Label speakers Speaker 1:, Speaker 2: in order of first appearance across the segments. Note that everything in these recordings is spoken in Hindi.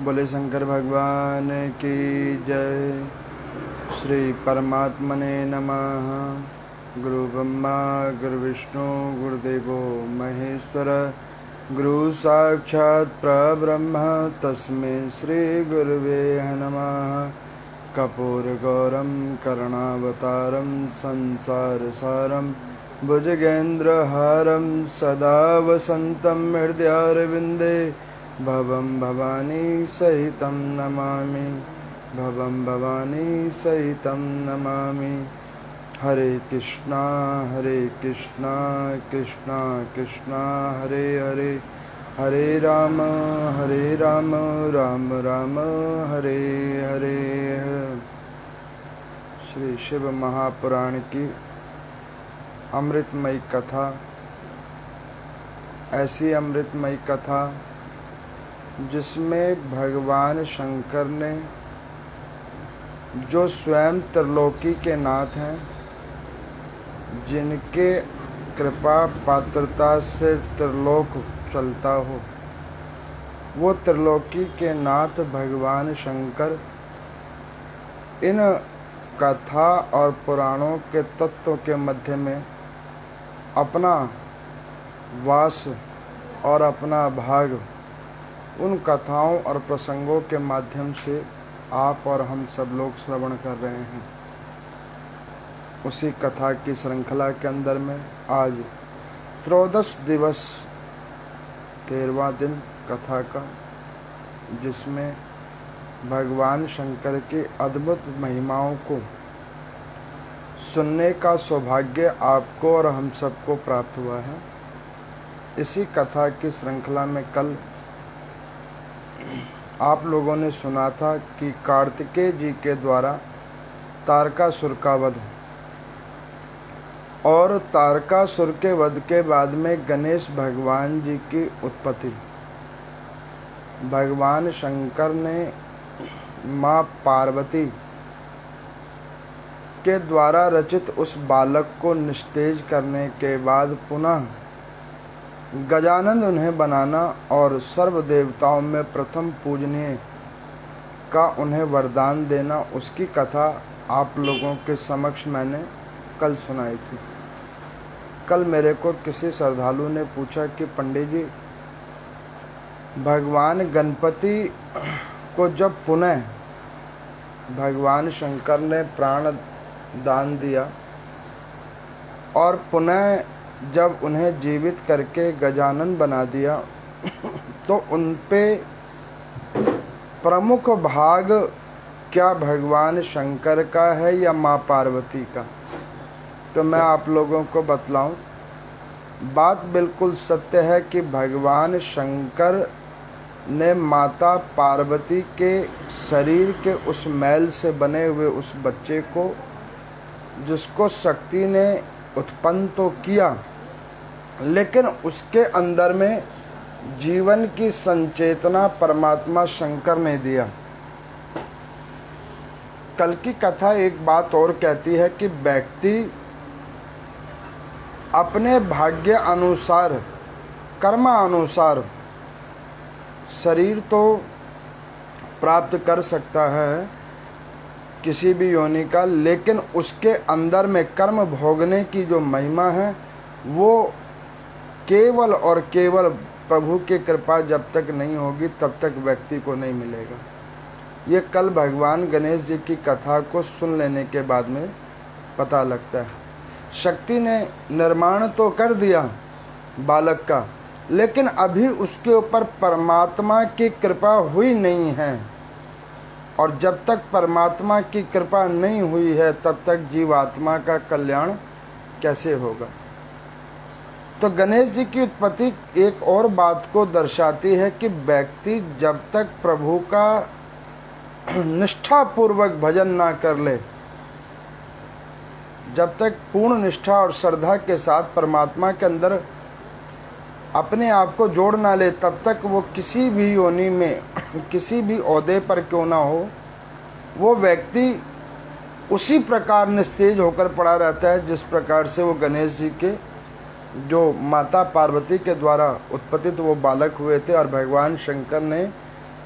Speaker 1: बोले शंकर भगवान की जय। श्री परमात्मने नमः। गुरु ब्रह्मा गुरु विष्णु गुरुदेवो महेश्वर, गुरु साक्षात् परब्रह्म तस्मै श्री गुरुवे नमः। कर्पूरगौरं करुणावतारं संसारसारं भुजगेन्द्रहारं सदा वसन्तं हृदयारविन्दे भवं भवानी सहितं नमामि। भवं भवानी सहितं नमामि। हरे कृष्णा कृष्णा कृष्णा हरे हरे, हरे राम राम राम हरे हरे। श्री शिव महापुराण की अमृतमयी कथा। ऐसी अमृतमयी कथा जिसमें भगवान शंकर ने, जो स्वयं त्रिलोकी के नाथ हैं, जिनके कृपा पात्रता से त्रिलोक चलता हो, वो त्रिलोकी के नाथ भगवान शंकर इन कथा और पुराणों के तत्वों के मध्य में अपना वास और अपना भाग उन कथाओं और प्रसंगों के माध्यम से आप और हम सब लोग श्रवण कर रहे हैं। उसी कथा की श्रृंखला के अंदर में आज त्रयोदश दिवस 13वां दिन कथा का, जिसमें भगवान शंकर की अद्भुत महिमाओं को सुनने का सौभाग्य आपको और हम सबको प्राप्त हुआ है। इसी कथा की श्रृंखला में कल आप लोगों ने सुना था कि कार्तिकेय जी के द्वारा तारकासुर का वध, और तारकासुर के वध के बाद में गणेश भगवान जी की उत्पत्ति। भगवान शंकर ने माँ पार्वती के द्वारा रचित उस बालक को निस्तेज करने के बाद पुनः गजानन उन्हें बनाना और सर्व देवताओं में प्रथम पूजनीय का उन्हें वरदान देना, उसकी कथा आप लोगों के समक्ष मैंने कल सुनाई थी। कल मेरे को किसी श्रद्धालु ने पूछा कि पंडित जी, भगवान गणपति को जब पुनः भगवान शंकर ने प्राण दान दिया और पुनः जब उन्हें जीवित करके गजानन बना दिया, तो उन पे प्रमुख भाग क्या भगवान शंकर का है या माँ पार्वती का? तो मैं आप लोगों को बतलाऊं, बात बिल्कुल सत्य है कि भगवान शंकर ने माता पार्वती के शरीर के उस मैल से बने हुए उस बच्चे को, जिसको शक्ति ने उत्पन्न तो किया, लेकिन उसके अंदर में जीवन की संचेतना परमात्मा शंकर ने दिया। कल की कथा एक बात और कहती है कि व्यक्ति अपने भाग्य अनुसार, कर्मानुसार शरीर तो प्राप्त कर सकता है किसी भी योनि का, लेकिन उसके अंदर में कर्म भोगने की जो महिमा है वो केवल और केवल प्रभु की कृपा जब तक नहीं होगी तब तक व्यक्ति को नहीं मिलेगा। ये कल भगवान गणेश जी की कथा को सुन लेने के बाद में पता लगता है। शक्ति ने निर्माण तो कर दिया बालक का, लेकिन अभी उसके ऊपर परमात्मा की कृपा हुई नहीं है, और जब तक परमात्मा की कृपा नहीं हुई है तब तक जीवात्मा का कल्याण कैसे होगा। तो गणेश जी की उत्पत्ति एक और बात को दर्शाती है कि व्यक्ति जब तक प्रभु का निष्ठापूर्वक भजन ना कर ले, जब तक पूर्ण निष्ठा और श्रद्धा के साथ परमात्मा के अंदर अपने आप को जोड़ ना ले, तब तक वो किसी भी योनि में, किसी भी ओहदे पर क्यों ना हो, वो व्यक्ति उसी प्रकार निस्तेज होकर पड़ा रहता है जिस प्रकार से वो गणेश जी के जो माता पार्वती के द्वारा उत्पत्तित वो बालक हुए थे, और भगवान शंकर ने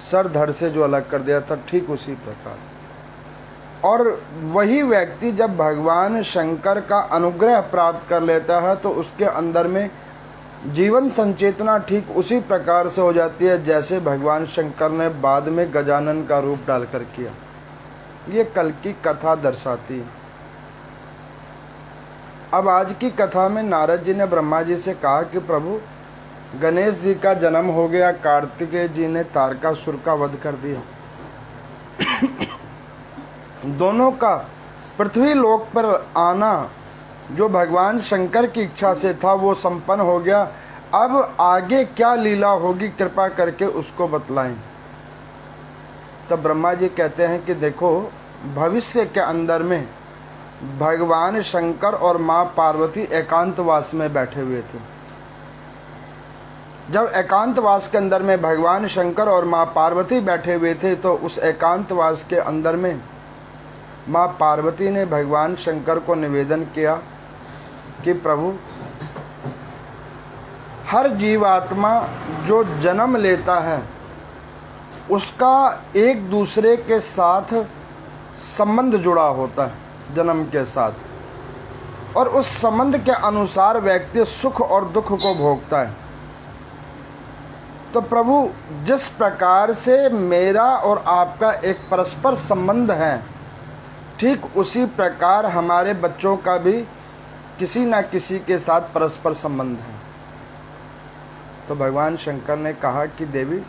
Speaker 1: सर धड़ से जो अलग कर दिया था, ठीक उसी प्रकार। और वही व्यक्ति जब भगवान शंकर का अनुग्रह प्राप्त कर लेता है तो उसके अंदर में जीवन संचेतना ठीक उसी प्रकार से हो जाती है जैसे भगवान शंकर ने बाद में गजानन का रूप डालकर किया। ये कल की कथा दर्शाती है। अब आज की कथा में नारद जी ने ब्रह्मा जी से कहा कि प्रभु, गणेश जी का जन्म हो गया, कार्तिकेय जी ने तारकासुर का वध कर दिया, दोनों का पृथ्वी लोक पर आना जो भगवान शंकर की इच्छा से था वो संपन्न हो गया। अब आगे क्या लीला होगी, कृपा करके उसको बतलाएं। तब ब्रह्मा जी कहते हैं कि देखो, भविष्य के अंदर में भगवान शंकर और माँ पार्वती एकांतवास में बैठे हुए थे। जब एकांतवास के अंदर में भगवान शंकर और माँ पार्वती बैठे हुए थे तो उस एकांतवास के अंदर में माँ पार्वती ने भगवान शंकर को निवेदन किया कि प्रभु, हर जीवात्मा जो जन्म लेता है उसका एक दूसरे के साथ संबंध जुड़ा होता है जन्म के साथ, और उस संबंध के अनुसार व्यक्ति सुख और दुख को भोगता है। तो प्रभु, जिस प्रकार से मेरा और आपका एक परस्पर संबंध है, ठीक उसी प्रकार हमारे बच्चों का भी किसी न किसी के साथ परस्पर संबंध है। तो भगवान शंकर ने कहा कि देवी,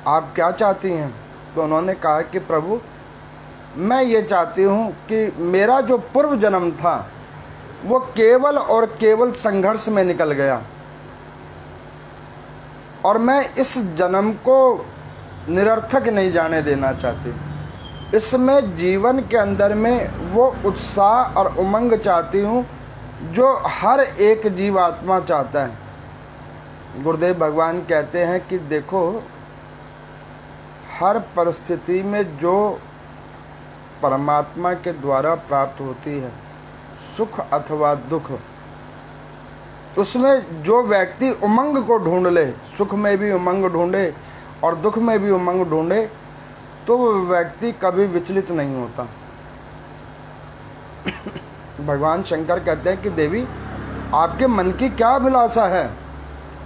Speaker 1: आप क्या चाहती हैं? तो उन्होंने कहा कि प्रभु, मैं ये चाहती हूँ कि मेरा जो पूर्व जन्म था वो केवल और केवल संघर्ष में निकल गया, और मैं इस जन्म को निरर्थक नहीं जाने देना चाहती। इसमें जीवन के अंदर में वो उत्साह और उमंग चाहती हूँ जो हर एक जीवात्मा चाहता है। गुरुदेव भगवान कहते हैं कि देखो, हर परिस्थिति में जो परमात्मा के द्वारा प्राप्त होती है, सुख अथवा दुख, उसमें जो व्यक्ति उमंग को ढूंढ ले, सुख में भी उमंग ढूंढे और दुख में भी उमंग ढूंढे, तो वो व्यक्ति कभी विचलित नहीं होता। भगवान शंकर कहते हैं कि देवी, आपके मन की क्या अभिलाषा है?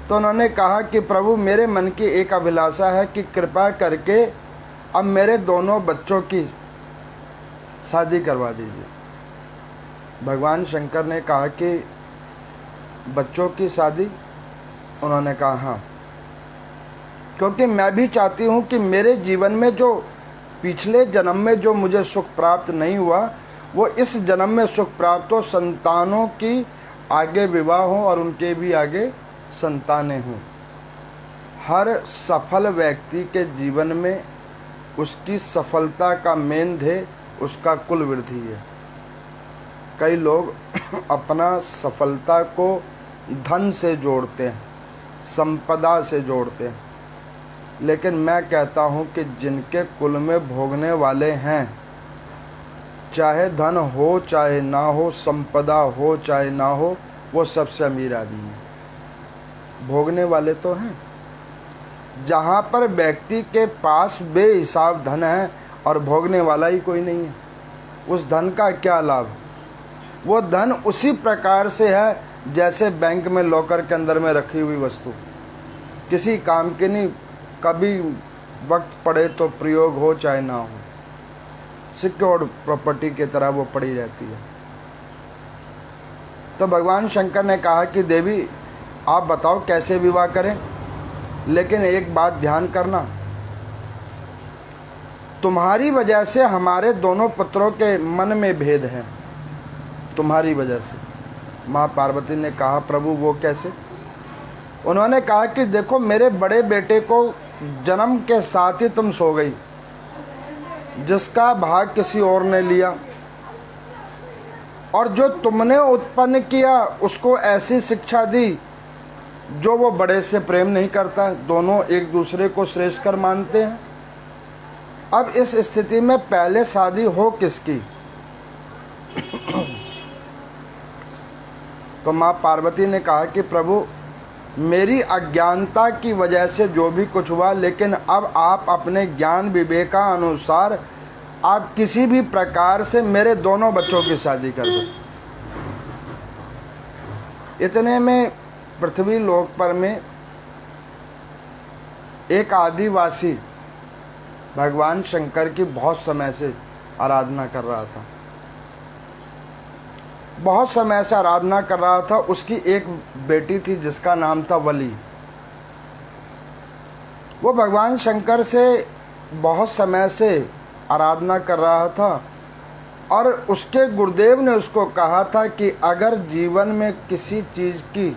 Speaker 1: तो उन्होंने कहा कि प्रभु, मेरे मन की एक अभिलाषा है कि कृपा करके अब मेरे दोनों बच्चों की शादी करवा दीजिए। भगवान शंकर ने कहा कि बच्चों की शादी? उन्होंने कहा हाँ, क्योंकि मैं भी चाहती हूँ कि मेरे जीवन में जो पिछले जन्म में जो मुझे सुख प्राप्त नहीं हुआ वो इस जन्म में सुख प्राप्त हो, संतानों की आगे विवाह हो और उनके भी आगे संतानें हों। हर सफल व्यक्ति के जीवन में उसकी सफलता का मेन ध्येय उसका कुल वृद्धि है। कई लोग अपना सफलता को धन से जोड़ते हैं, संपदा से जोड़ते हैं, लेकिन मैं कहता हूँ कि जिनके कुल में भोगने वाले हैं, चाहे धन हो चाहे ना हो, संपदा हो चाहे ना हो, वो सबसे अमीर आदमी है। भोगने वाले तो हैं। जहाँ पर व्यक्ति के पास बेहिसाब धन है और भोगने वाला ही कोई नहीं है, उस धन का क्या लाभ? वो धन उसी प्रकार से है जैसे बैंक में लॉकर के अंदर में रखी हुई वस्तु, किसी काम के नहीं, कभी वक्त पड़े तो प्रयोग हो चाहे ना हो, सिक्योर्ड प्रॉपर्टी की तरह वो पड़ी रहती है। तो भगवान शंकर ने कहा कि देवी, आप बताओ कैसे विवाह करें, लेकिन एक बात ध्यान करना, तुम्हारी वजह से हमारे दोनों पुत्रों के मन में भेद है, तुम्हारी वजह से। माँ पार्वती ने कहा प्रभु वो कैसे? उन्होंने कहा कि देखो, मेरे बड़े बेटे को जन्म के साथ ही तुम सो गई, जिसका भाग किसी और ने लिया, और जो तुमने उत्पन्न किया उसको ऐसी शिक्षा दी जो वो बड़े से प्रेम नहीं करता, दोनों एक दूसरे को श्रेष्ठ कर मानते हैं। अब इस स्थिति में पहले शादी हो किसकी? तो माँ पार्वती ने कहा कि प्रभु, मेरी अज्ञानता की वजह से जो भी कुछ हुआ, लेकिन अब आप अपने ज्ञान विवेकानुसार आप किसी भी प्रकार से मेरे दोनों बच्चों की शादी कर दो। इतने में पृथ्वी लोक पर में एक आदिवासी भगवान शंकर की बहुत समय से आराधना कर रहा था, बहुत समय से आराधना कर रहा था। उसकी एक बेटी थी जिसका नाम था वली। वो भगवान शंकर से बहुत समय से आराधना कर रहा था और उसके गुरुदेव ने उसको कहा था कि अगर जीवन में किसी चीज़ की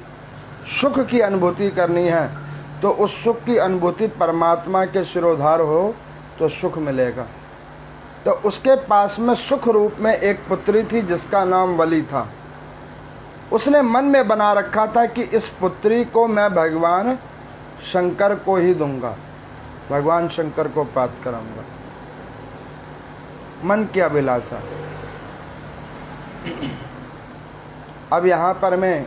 Speaker 1: सुख की अनुभूति करनी है तो उस सुख की अनुभूति परमात्मा के सिरोधार हो तो सुख मिलेगा। तो उसके पास में सुख रूप में एक पुत्री थी जिसका नाम वली था। उसने मन में बना रखा था कि इस पुत्री को मैं भगवान शंकर को ही दूंगा, भगवान शंकर को प्राप्त कराऊंगा। मन की अभिलाषा। अब यहाँ पर मैं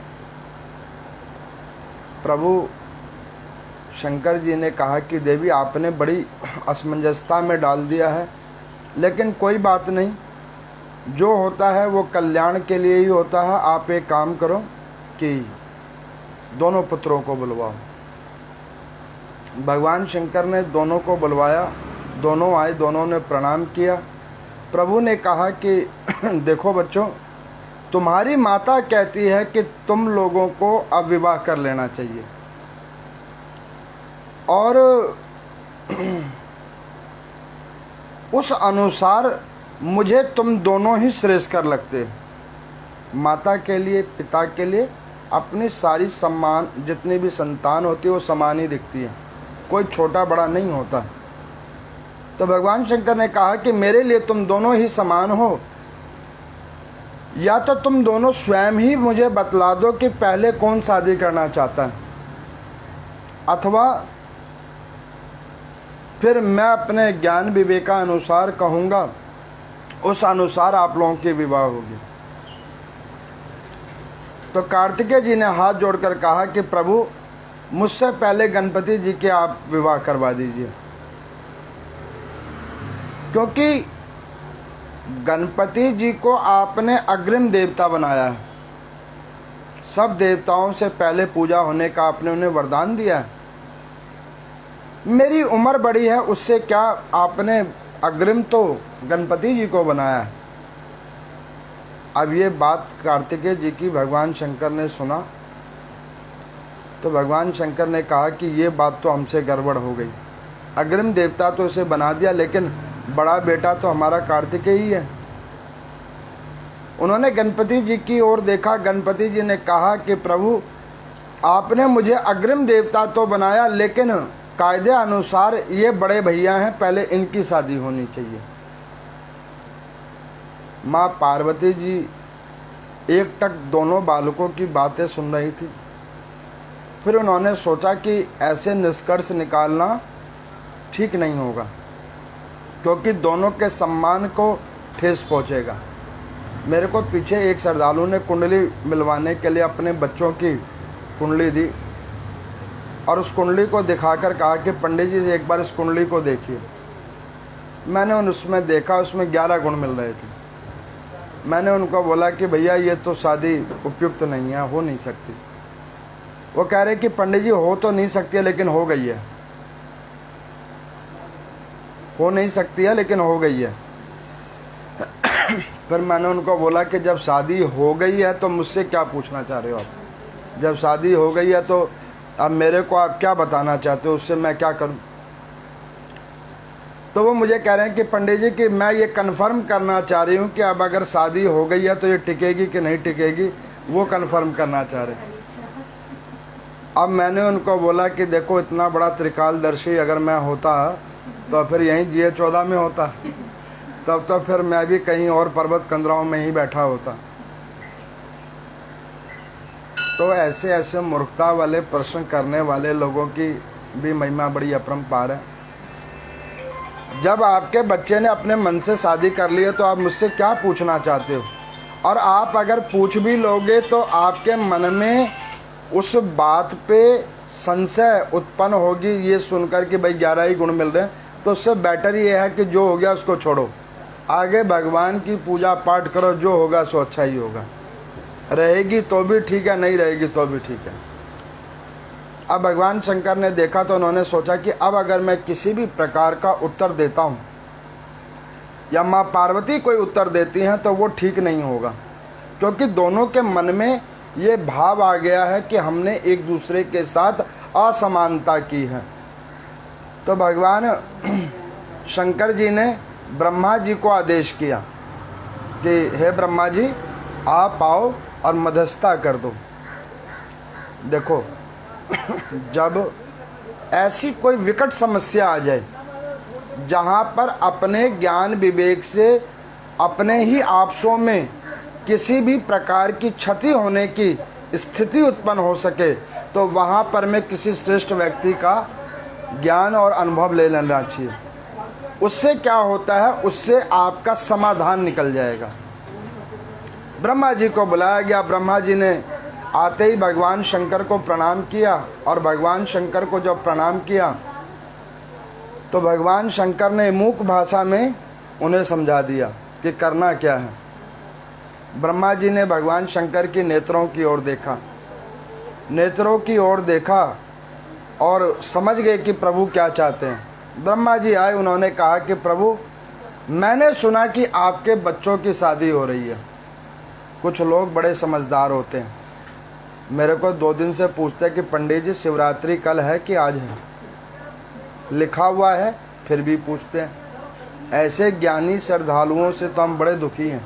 Speaker 1: प्रभु शंकर जी ने कहा कि देवी आपने बड़ी असमंजसता में डाल दिया है, लेकिन कोई बात नहीं, जो होता है वो कल्याण के लिए ही होता है। आप एक काम करो कि दोनों पुत्रों को बुलवाओ। भगवान शंकर ने दोनों को बुलवाया, दोनों आए, दोनों ने प्रणाम किया। प्रभु ने कहा कि देखो बच्चों, तुम्हारी माता कहती है कि तुम लोगों को अब विवाह कर लेना चाहिए और उस अनुसार मुझे तुम दोनों ही श्रेष्ठकर लगते। माता के लिए, पिता के लिए अपनी सारी सम्मान, जितनी भी संतान होती है वो समान ही दिखती है, कोई छोटा बड़ा नहीं होता। तो भगवान शंकर ने कहा कि मेरे लिए तुम दोनों ही समान हो, या तो तुम दोनों स्वयं ही मुझे बतला दो कि पहले कौन शादी करना चाहता है, अथवा फिर मैं अपने ज्ञान विवेकानुसार कहूँगा, उस अनुसार आप लोगों की विवाह होगी। तो कार्तिकेय जी ने हाथ जोड़कर कहा कि प्रभु मुझसे पहले गणपति जी के आप विवाह करवा दीजिए, क्योंकि गणपति जी को आपने अग्रिम देवता बनाया है। सब देवताओं से पहले पूजा होने का आपने उन्हें वरदान दिया है। मेरी उम्र बड़ी है, उससे क्या आपने अग्रिम तो गणपति जी को बनाया है। अब ये बात कार्तिकेय जी की भगवान शंकर ने सुना तो भगवान शंकर ने कहा कि ये बात तो हमसे गड़बड़ हो गई। अग्रिम देवता तो इसे बना दिया, लेकिन बड़ा बेटा तो हमारा कार्तिकेय ही है। उन्होंने गणपति जी की ओर देखा। गणपति जी ने कहा कि प्रभु आपने मुझे अग्रिम देवता तो बनाया, लेकिन कायदे अनुसार ये बड़े भैया हैं, पहले इनकी शादी होनी चाहिए। माँ पार्वती जी एकटक दोनों बालकों की बातें सुन रही थी। फिर उन्होंने सोचा कि ऐसे निष्कर्ष निकालना ठीक नहीं होगा, क्योंकि दोनों के सम्मान को ठेस पहुंचेगा। मेरे को पीछे एक श्रद्धालु ने कुंडली मिलवाने के लिए अपने बच्चों की कुंडली दी और उस कुंडली को दिखाकर कहा कि पंडित जी एक बार इस कुंडली को देखिए। मैंने उसमें देखा, उसमें 11 गुण मिल रहे थे। मैंने उनको बोला कि भैया ये तो शादी उपयुक्त नहीं है, हो नहीं सकती। वो कह रहे कि पंडित जी हो तो नहीं सकती है, लेकिन हो गई है। हो नहीं सकती है लेकिन हो गई है। फिर मैंने उनको बोला कि जब शादी हो गई है तो मुझसे क्या पूछना चाह रहे हो आप? जब शादी हो गई है तो अब मेरे को आप क्या बताना चाहते हो, उससे मैं क्या करूं? तो वो मुझे कह रहे हैं कि पंडित जी कि मैं ये कंफर्म करना चाह रही हूँ कि अब अगर शादी हो गई है तो ये टिकेगी कि नहीं टिकेगी, वो कंफर्म करना चाह रहे हैं। अब मैंने उनको बोला कि देखो इतना बड़ा त्रिकालदर्शी अगर मैं होता तो फिर यहीं GA14 में होता, तब तो फिर मैं भी कहीं और पर्वत कंदराओं में ही बैठा होता। तो ऐसे ऐसे मूर्खता वाले प्रश्न करने वाले लोगों की भी महिमा बड़ी अपरंपार है। जब आपके बच्चे ने अपने मन से शादी कर ली है तो आप मुझसे क्या पूछना चाहते हो? और आप अगर पूछ भी लोगे तो आपके मन में उस बात पे संशय उत्पन्न होगी ये सुनकर कि भाई 11 ही गुण मिल रहे हैं, तो उससे बेटर ये है कि जो हो गया उसको छोड़ो, आगे भगवान की पूजा पाठ करो, जो होगा सो अच्छा ही होगा। रहेगी तो भी ठीक है, नहीं रहेगी तो भी ठीक है। अब भगवान शंकर ने देखा तो उन्होंने सोचा कि अब अगर मैं किसी भी प्रकार का उत्तर देता हूँ या माँ पार्वती कोई उत्तर देती हैं तो वो ठीक नहीं होगा, क्योंकि दोनों के मन में ये भाव आ गया है कि हमने एक दूसरे के साथ असमानता की है। तो भगवान शंकर जी ने ब्रह्मा जी को आदेश किया कि हे ब्रह्मा जी, आप आओ और मध्यस्थता कर दो। देखो, जब ऐसी कोई विकट समस्या आ जाए जहाँ पर अपने ज्ञान विवेक से अपने ही आपसों में किसी भी प्रकार की क्षति होने की स्थिति उत्पन्न हो सके, तो वहाँ पर मैं किसी श्रेष्ठ व्यक्ति का ज्ञान और अनुभव ले लेना चाहिए। उससे क्या होता है, उससे आपका समाधान निकल जाएगा। ब्रह्मा जी को बुलाया गया। ब्रह्मा जी ने आते ही भगवान शंकर को प्रणाम किया, और भगवान शंकर को जब प्रणाम किया तो भगवान शंकर ने मूक भाषा में उन्हें समझा दिया कि करना क्या है। ब्रह्मा जी ने भगवान शंकर की नेत्रों की ओर देखा, नेत्रों की ओर देखा और समझ गए कि प्रभु क्या चाहते हैं। ब्रह्मा जी आए, उन्होंने कहा कि प्रभु, मैंने सुना कि आपके बच्चों की शादी हो रही है। कुछ लोग बड़े समझदार होते हैं, मेरे को 2 दिन से पूछते हैं कि पंडित जी शिवरात्रि कल है कि आज है, लिखा हुआ है फिर भी पूछते हैं। ऐसे ज्ञानी श्रद्धालुओं से तो हम बड़े दुखी हैं,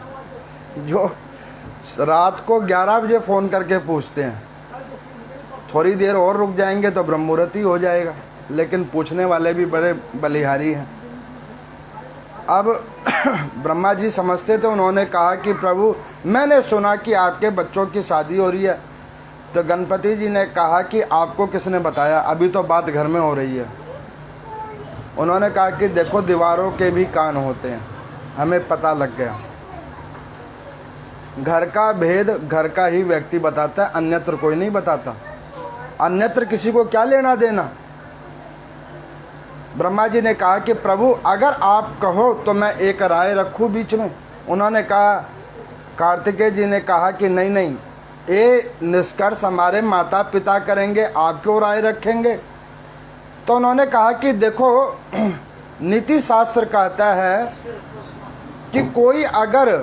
Speaker 1: जो रात को 11 बजे फ़ोन करके पूछते हैं। थोड़ी देर और रुक जाएंगे तो ब्रह्म मुहूर्त ही हो जाएगा, लेकिन पूछने वाले भी बड़े बलिहारी हैं। अब ब्रह्मा जी समझते थे, उन्होंने कहा कि प्रभु, मैंने सुना कि आपके बच्चों की शादी हो रही है। तो गणपति जी ने कहा कि आपको किसने बताया, अभी तो बात घर में हो रही है। उन्होंने कहा कि देखो, दीवारों के भी कान होते हैं, हमें पता लग गया। घर का भेद घर का ही व्यक्ति बताता है, अन्यत्र कोई नहीं बताता, अन्यत्र किसी को क्या लेना देना। ब्रह्मा जी ने कहा कि प्रभु, अगर आप कहो तो मैं एक राय रखूं बीच में। उन्होंने कहा, कार्तिकेय जी ने कहा कि नहीं नहीं, ये निष्कर्ष हमारे माता पिता करेंगे, आप क्यों राय रखेंगे। तो उन्होंने कहा कि देखो, नीति शास्त्र कहता है कि कोई अगर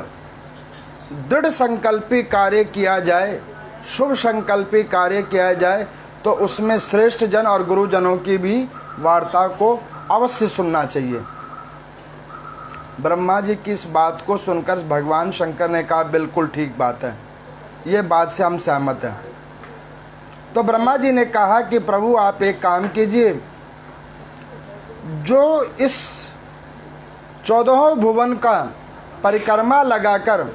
Speaker 1: दृढ़ संकल्पी कार्य किया जाए, शुभ संकल्पी कार्य किया जाए, तो उसमें श्रेष्ठ जन और गुरुजनों की भी वार्ता को अवश्य सुनना चाहिए। ब्रह्मा जी की इस बात को सुनकर भगवान शंकर ने कहा, बिल्कुल ठीक बात है, ये बात से हम सहमत हैं। तो ब्रह्मा जी ने कहा कि प्रभु, आप एक काम कीजिए, जो इस 14 भुवन का परिक्रमा लगाकर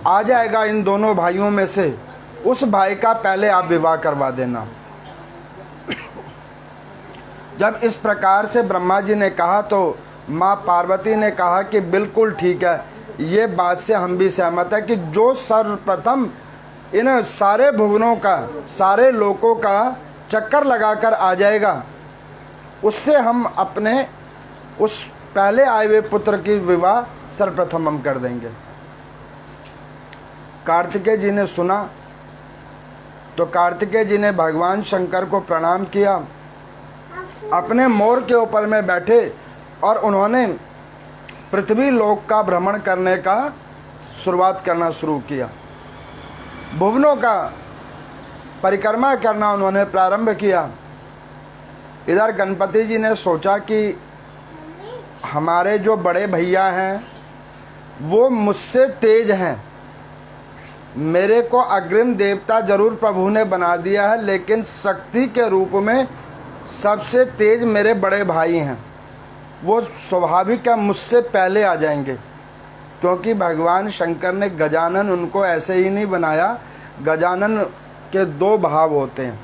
Speaker 1: आ जाएगा इन दोनों भाइयों में से, उस भाई का पहले आप विवाह करवा देना। जब इस प्रकार से ब्रह्मा जी ने कहा तो माँ पार्वती ने कहा कि बिल्कुल ठीक है, ये बात से हम भी सहमत है कि जो सर्वप्रथम इन सारे भुवनों का, सारे लोकों का चक्कर लगाकर आ जाएगा, उससे हम अपने उस पहले आए हुए पुत्र की विवाह सर्वप्रथम हम कर देंगे। कार्तिकेय जी ने सुना तो कार्तिकेय जी ने भगवान शंकर को प्रणाम किया, अपने मोर के ऊपर में बैठे और उन्होंने पृथ्वी लोक का भ्रमण करने का शुरुआत करना शुरू किया। भुवनों का परिक्रमा करना उन्होंने प्रारंभ किया। इधर गणपति जी ने सोचा कि हमारे जो बड़े भैया हैं वो मुझसे तेज हैं, मेरे को अग्रिम देवता जरूर प्रभु ने बना दिया है, लेकिन शक्ति के रूप में सबसे तेज मेरे बड़े भाई हैं, वो स्वाभाविक है मुझसे पहले आ जाएंगे। क्योंकि भगवान शंकर ने गजानन उनको ऐसे ही नहीं बनाया। गजानन के 2 भाव होते हैं,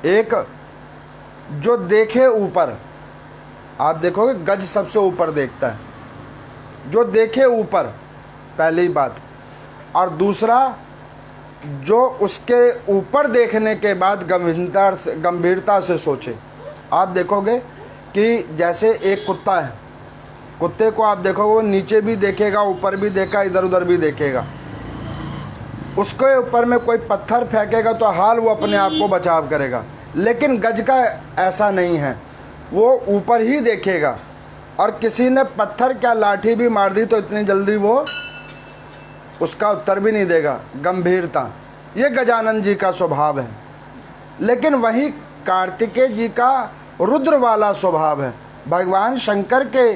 Speaker 1: एक जो देखे ऊपर, आप देखोगे गज सबसे ऊपर देखता है, जो देखे ऊपर, पहली बात, और दूसरा जो उसके ऊपर देखने के बाद गंभीरता से सोचे। आप देखोगे कि जैसे एक कुत्ता है, कुत्ते को आप देखोगे वो नीचे भी देखेगा, ऊपर भी देखा, इधर उधर भी देखेगा। उसके ऊपर में कोई पत्थर फेंकेगा तो हाल वो अपने आप को बचाव करेगा, लेकिन गज का ऐसा नहीं है, वो ऊपर ही देखेगा। और किसी ने पत्थर क्या लाठी भी मार दी तो इतनी जल्दी वो उसका उत्तर भी नहीं देगा। गंभीरता, ये गजानन जी का स्वभाव है। लेकिन वही कार्तिकेय जी का रुद्र वाला स्वभाव है। भगवान शंकर के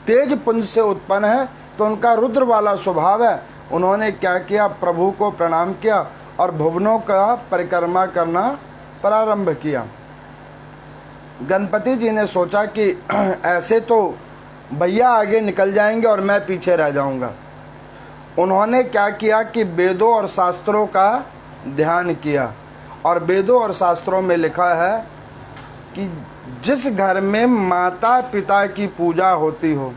Speaker 1: तेज पुंज से उत्पन्न है तो उनका रुद्र वाला स्वभाव है। उन्होंने क्या किया, प्रभु को प्रणाम किया और भुवनों का परिक्रमा करना प्रारंभ किया। गणपति जी ने सोचा कि ऐसे तो भैया आगे निकल जाएंगे और मैं पीछे रह जाऊंगा। उन्होंने क्या किया कि वेदों और शास्त्रों का ध्यान किया, और वेदों और शास्त्रों में लिखा है कि जिस घर में माता पिता की पूजा होती हो,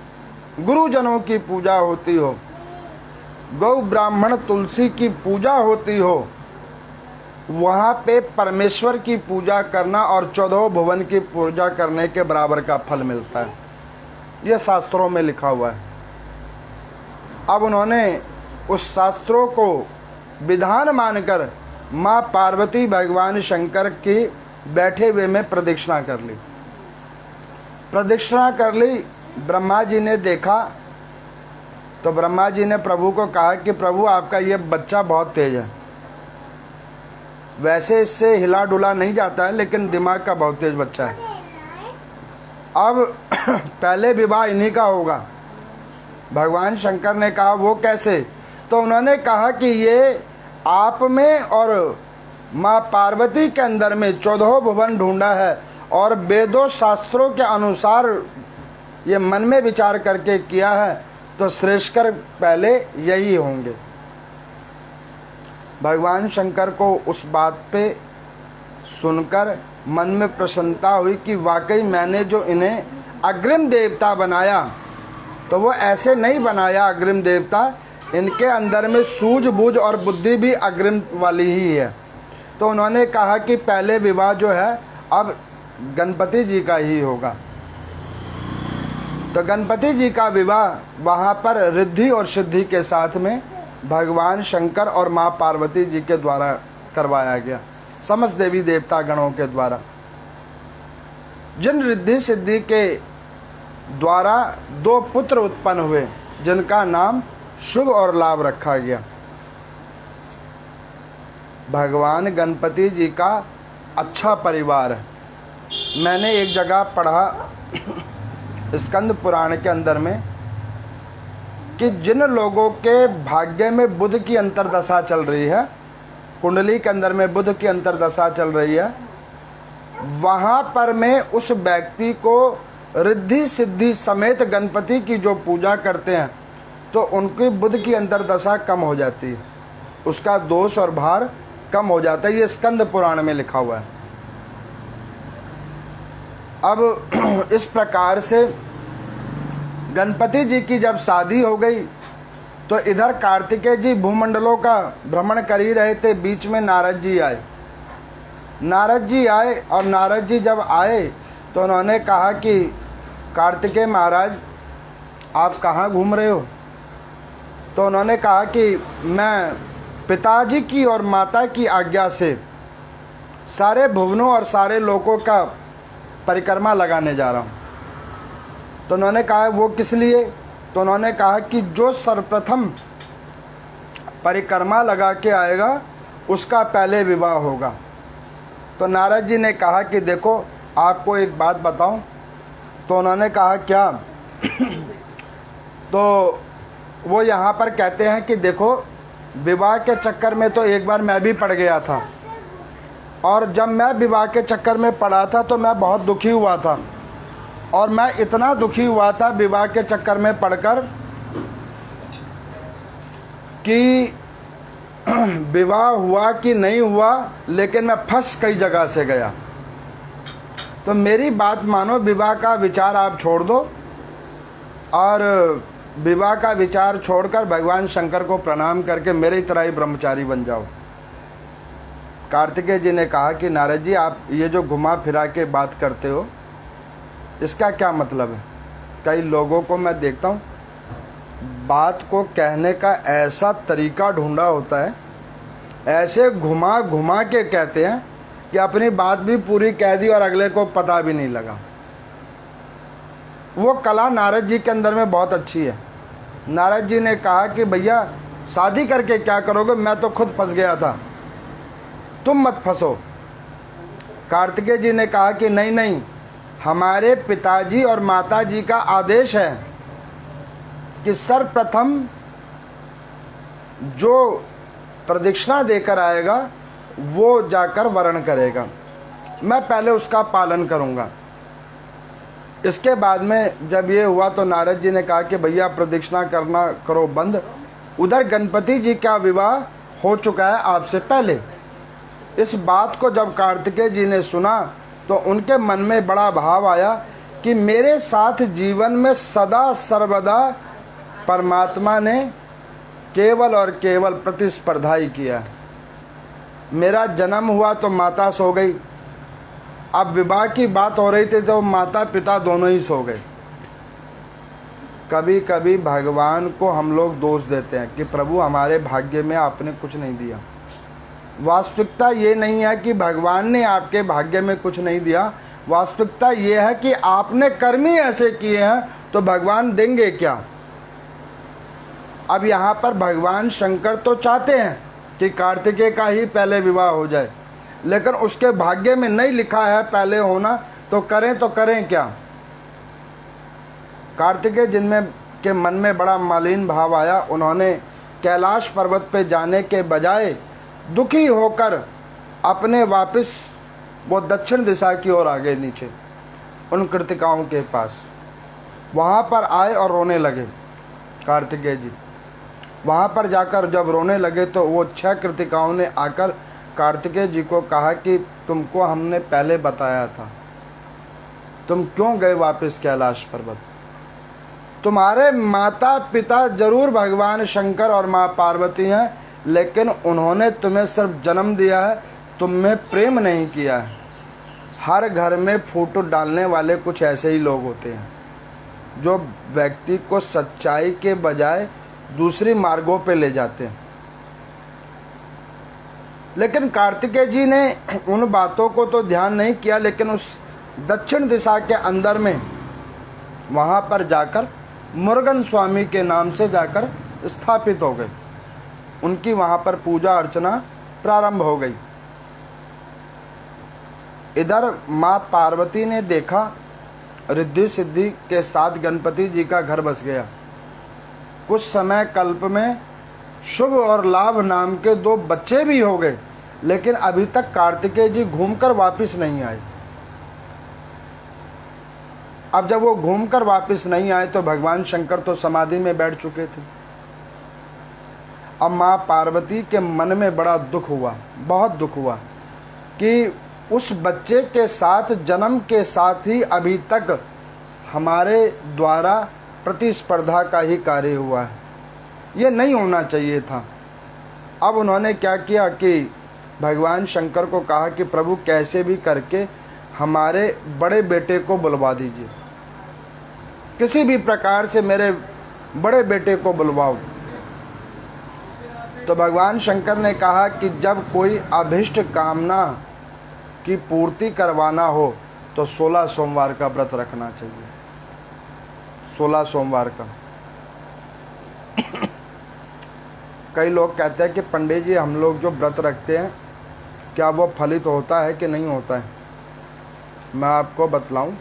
Speaker 1: गुरुजनों की पूजा होती हो, गौ ब्राह्मण तुलसी की पूजा होती हो, वहाँ पे परमेश्वर की पूजा करना और 14 भुवन की पूजा करने के बराबर का फल मिलता है। ये शास्त्रों में लिखा हुआ है। अब उन्होंने उस शास्त्रों को विधान मानकर माँ पार्वती भगवान शंकर की बैठे हुए में प्रदक्षिणा कर ली। प्रदक्षिणा कर ली। ब्रह्मा जी ने देखा तो ब्रह्मा जी ने प्रभु को कहा कि प्रभु आपका ये बच्चा बहुत तेज है, वैसे इससे हिला डुला नहीं जाता है लेकिन दिमाग का बहुत तेज बच्चा है। अब पहले विवाह इन्हीं का होगा। भगवान शंकर ने कहा वो कैसे? तो उन्होंने कहा कि ये आप में और माँ पार्वती के अंदर में 14 भुवन ढूंढा है और वेदों शास्त्रों के अनुसार ये मन में विचार करके किया है, तो श्रेष्ठकर पहले यही होंगे। भगवान शंकर को उस बात पे सुनकर मन में प्रसन्नता हुई कि वाकई मैंने जो इन्हें अग्रिम देवता बनाया तो वो ऐसे नहीं बनाया अग्रिम देवता, इनके अंदर में सूझबूझ और बुद्धि भी अग्रिम वाली ही है। तो उन्होंने कहा कि पहले विवाह जो है अब गणपति जी का ही होगा। तो गणपति जी का विवाह वहाँ पर रिद्धि और सिद्धि के साथ में भगवान शंकर और माँ पार्वती जी के द्वारा करवाया गया, समस्त देवी देवता गणों के द्वारा। जिन रिद्धि सिद्धि के द्वारा 2 पुत्र उत्पन्न हुए जिनका नाम शुभ और लाभ रखा गया। भगवान गणपति जी का अच्छा परिवार है। मैंने एक जगह पढ़ा स्कंद पुराण के अंदर में कि जिन लोगों के भाग्य में बुध की अंतर्दशा चल रही है, कुंडली के अंदर में बुध की अंतर्दशा चल रही है, वहाँ पर में उस व्यक्ति को रिद्धि सिद्धि समेत गणपति की जो पूजा करते हैं तो उनकी बुध की अंतर्दशा कम हो जाती है, उसका दोष और भार कम हो जाता है। ये स्कंद पुराण में लिखा हुआ है। अब इस प्रकार से गणपति जी की जब शादी हो गई तो इधर कार्तिकेय जी भूमंडलों का भ्रमण कर ही रहे थे। बीच में नारद जी आए। नारद जी आए और नारद जी जब आए तो उन्होंने कहा कि कार्तिकेय महाराज आप कहाँ घूम रहे हो? तो उन्होंने कहा कि मैं पिताजी की और माता की आज्ञा से सारे भुवनों और सारे लोकों का परिक्रमा लगाने जा रहा हूँ। तो उन्होंने कहा वो किस लिए? तो उन्होंने कहा कि जो सर्वप्रथम परिक्रमा लगा के आएगा उसका पहले विवाह होगा। तो नारद जी ने कहा कि देखो आपको एक बात बताऊं। तो उन्होंने कहा क्या? तो वो यहाँ पर कहते हैं कि देखो विवाह के चक्कर में तो एक बार मैं भी पड़ गया था, और जब मैं विवाह के चक्कर में पड़ा था तो मैं बहुत दुखी हुआ था, और मैं इतना दुखी हुआ था विवाह के चक्कर में पड़कर कि विवाह हुआ कि नहीं हुआ लेकिन मैं फंस कई जगह से गया। तो मेरी बात मानो, विवाह का विचार आप छोड़ दो और विवाह का विचार छोड़कर भगवान शंकर को प्रणाम करके मेरी तरह ही ब्रह्मचारी बन जाओ। कार्तिकेय जी ने कहा कि नारद जी, आप ये जो घुमा फिरा के बात करते हो, इसका क्या मतलब है? कई लोगों को मैं देखता हूँ, बात को कहने का ऐसा तरीका ढूंढा होता है, ऐसे घुमा घुमा के कहते हैं कि अपनी बात भी पूरी कह दी और अगले को पता भी नहीं लगा। वो कला नारद जी के अंदर में बहुत अच्छी है। नारद जी ने कहा कि भैया, शादी करके क्या करोगे? मैं तो खुद फंस गया था, तुम मत फंसो। कार्तिकेय जी ने कहा कि नहीं नहीं, हमारे पिताजी और माताजी का आदेश है कि सर्वप्रथम जो प्रदक्षिणा देकर आएगा वो जाकर वरण करेगा, मैं पहले उसका पालन करूंगा। इसके बाद में जब ये हुआ तो नारद जी ने कहा कि भैया प्रदक्षिणा करना करो बंद, उधर गणपति जी का विवाह हो चुका है आपसे पहले। इस बात को जब कार्तिकेय जी ने सुना तो उनके मन में बड़ा भाव आया कि मेरे साथ जीवन में सदा सर्वदा परमात्मा ने केवल और केवल प्रतिस्पर्धा ही किया। मेरा जन्म हुआ तो माता सो गई, अब विवाह की बात हो रही थी तो माता पिता दोनों ही सो गए। कभी कभी भगवान को हम लोग दोष देते हैं कि प्रभु हमारे भाग्य में आपने कुछ नहीं दिया। वास्तविकता ये नहीं है कि भगवान ने आपके भाग्य में कुछ नहीं दिया, वास्तविकता ये है कि आपने कर्म ही ऐसे किए हैं तो भगवान देंगे क्या। अब यहाँ पर भगवान शंकर तो चाहते हैं कि कार्तिकेय का ही पहले विवाह हो जाए, लेकिन उसके भाग्य में नहीं लिखा है पहले होना, तो करें क्या। कार्तिकेय जिनमें के मन में बड़ा मलिन भाव आया, उन्होंने कैलाश पर्वत पे जाने के बजाय दुखी होकर अपने वापस वो दक्षिण दिशा की ओर आ गए, नीचे उन कृतिकाओं के पास। वहाँ पर आए और रोने लगे कार्तिकेय जी। वहाँ पर जाकर जब रोने लगे तो वो 6 कृतिकाओं ने आकर कार्तिकेय जी को कहा कि तुमको हमने पहले बताया था, तुम क्यों गए वापस कैलाश पर्वत? तुम्हारे माता पिता जरूर भगवान शंकर और माँ पार्वती हैं, लेकिन उन्होंने तुम्हें सिर्फ जन्म दिया है, तुम में प्रेम नहीं किया है। हर घर में फूट डालने वाले कुछ ऐसे ही लोग होते हैं जो व्यक्ति को सच्चाई के बजाय दूसरी मार्गों पे ले जाते हैं। लेकिन कार्तिकेय जी ने उन बातों को तो ध्यान नहीं किया, लेकिन उस दक्षिण दिशा के अंदर में वहाँ पर जाकर मुरुगन स्वामी के नाम से जाकर स्थापित हो गए। उनकी वहाँ पर पूजा अर्चना प्रारंभ हो गई। इधर माँ पार्वती ने देखा रिद्धि सिद्धि के साथ गणपति जी का घर बस गया। कुछ समय कल्प में शुभ और लाभ नाम के 2 बच्चे भी हो गए, लेकिन अभी तक कार्तिकेय जी घूमकर वापस नहीं आए। अब जब वो घूमकर वापस नहीं आए तो भगवान शंकर तो समाधि में बैठ चुके थे। अब माँ पार्वती के मन में बड़ा दुख हुआ, बहुत दुख हुआ कि उस बच्चे के साथ जन्म के साथ ही अभी तक हमारे द्वारा प्रतिस्पर्धा का ही कार्य हुआ है, ये नहीं होना चाहिए था। अब उन्होंने क्या किया कि भगवान शंकर को कहा कि प्रभु कैसे भी करके हमारे बड़े बेटे को बुलवा दीजिए, किसी भी प्रकार से मेरे बड़े बेटे को बुलवाओ। तो भगवान शंकर ने कहा कि जब कोई अभिष्ट कामना की पूर्ति करवाना हो तो 16 सोमवार का व्रत रखना चाहिए। 16 सोमवार का। कई लोग कहते हैं कि पंडित जी हम लोग जो व्रत रखते हैं क्या वो फलित होता है कि नहीं होता है। मैं आपको बतलाऊं,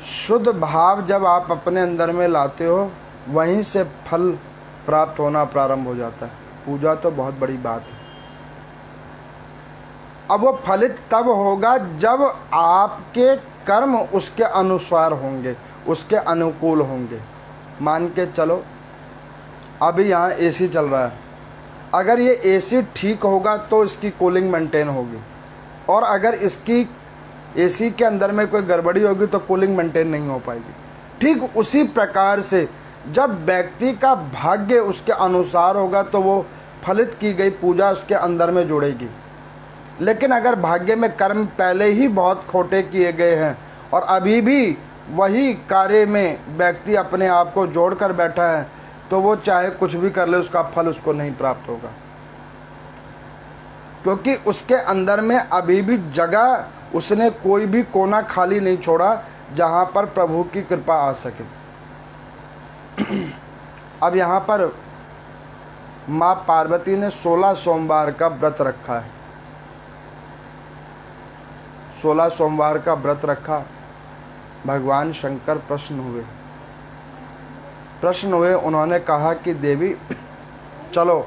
Speaker 1: शुद्ध भाव जब आप अपने अंदर में लाते हो वहीं से फल प्राप्त होना प्रारंभ हो जाता है। पूजा तो बहुत बड़ी बात है। अब वो फलित तब होगा जब आपके कर्म उसके अनुसार होंगे, उसके अनुकूल होंगे। मान के चलो अभी यहाँ एसी चल रहा है, अगर ये एसी ठीक होगा तो इसकी कूलिंग मेंटेन होगी, और अगर इसकी एसी के अंदर में कोई गड़बड़ी होगी तो कूलिंग मेंटेन नहीं हो पाएगी। ठीक उसी प्रकार से जब व्यक्ति का भाग्य उसके अनुसार होगा तो वो फलित की गई पूजा उसके अंदर में जुड़ेगी। लेकिन अगर भाग्य में कर्म पहले ही बहुत खोटे किए गए हैं और अभी भी वही कार्य में व्यक्ति अपने आप को जोड़ कर बैठा है, तो वो चाहे कुछ भी कर ले, उसका फल उसको नहीं प्राप्त होगा, क्योंकि उसके अंदर में अभी भी जगह, उसने कोई भी कोना खाली नहीं छोड़ा जहाँ पर प्रभु की कृपा आ सके। अब यहाँ पर माँ पार्वती ने 16 सोमवार का व्रत रखा है। 16 सोमवार का व्रत रखा। भगवान शंकर प्रश्न हुए। उन्होंने कहा कि देवी चलो